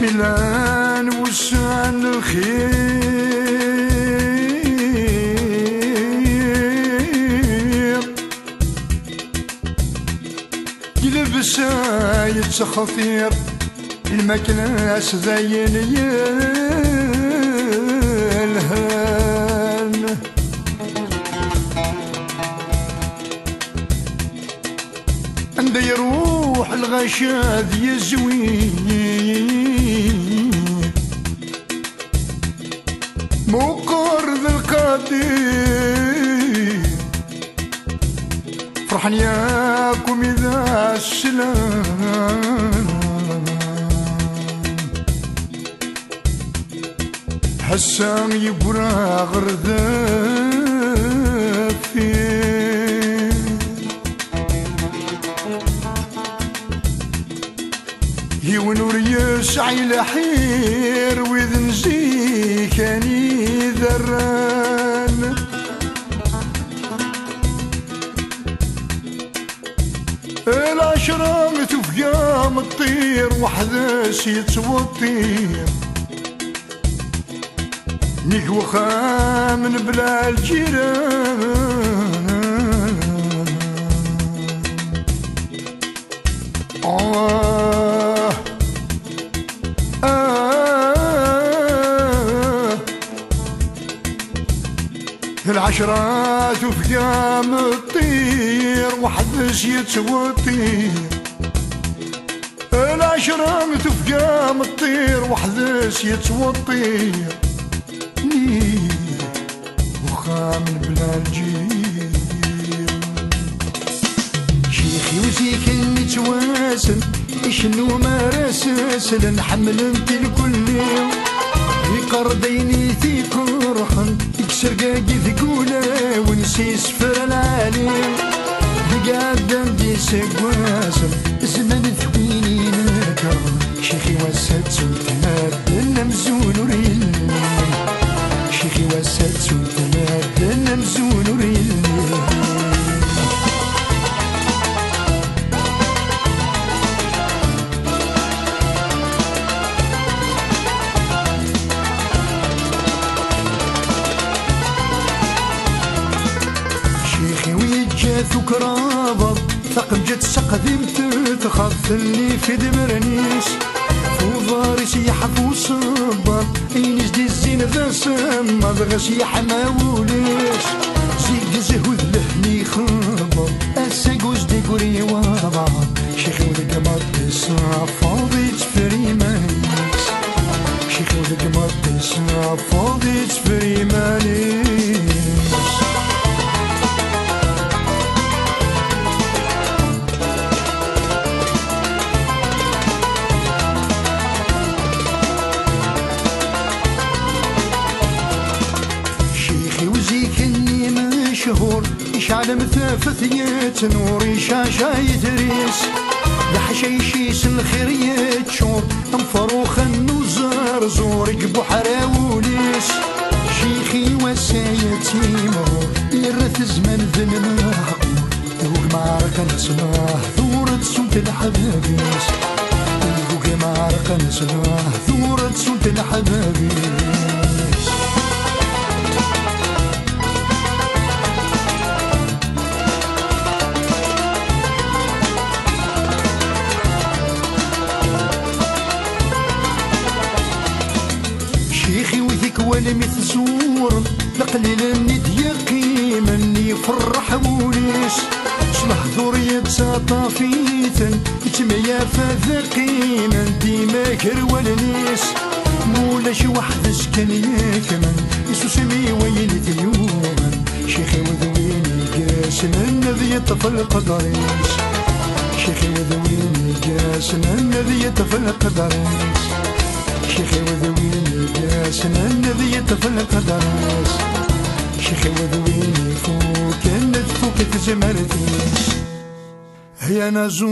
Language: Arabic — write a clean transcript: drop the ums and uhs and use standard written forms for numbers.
ميلان وسعن الخير يلبس يتخطير المكناس زين يلهان عنده يروح الغشاذ يزوين مقر ذا القدير فرحان ياكم إذا السلام حسام يبرا غرذافي يونور يسعي لحير وإذن زيكاني ذران العشرة تفقام الطير وحداش يتوطير نيك وخامن بلا الجيران العشرات وفقام الطير وحدش يتوطير العشرات وفقام الطير وحدش يتوطير وخامن بلا الجير شيخي وزيك المتواسل شنو ما راسل نحمل انت الكل يقرديني في قرحن يكسر قاقي ثقوله ونسي سفر العالي قاعد عندي سقواسم زمن ثويني نكر شيخي وسد سلطنات النمزون وريل شيخي وسد سلطنات النمزون وريل ثوك رابط ثقب جت سقدم تتخف اللي في دمرنيش فوضاريش يحفو صبر ينجد الزين ذا سما بغاش يحماوليش زيق زهود لهني خبر الساقوز دي قري وضع شيخي وذك مطيسا فاضي تفري مانيس شيخي وذك مطيسا فاضي تفري مانيس يشعل مثافث يتنور يشاشا يدريس لحشيشيس الخير يتشور انفروخ النزار زورك بحراوليس شيخي وسايتي مرور يرث زمن ذن المعقول ذوق معركة نسناه ثورة سلطة الحبابيس ذوق معركة نسناه ثورة سلطة الحبابيس شيخي وذيك ولم تزور لقليل الند يقيم اللي يفرح وليش شلح ذورية ساطافيثا يتميا فذقيما ديما كرولنيش مولاش وحد سكن يكمن يسوسمي ويلي ثيوما شيخي وذويني قاسنا الذي يطفل قدريش شيخي وذويني قاسنا الذي يطفل قدريش شيخي وذويني قاسنا الذي يطفل قدريش شيخي وذويني فوق النذ فوق تزمرتيش يا نزول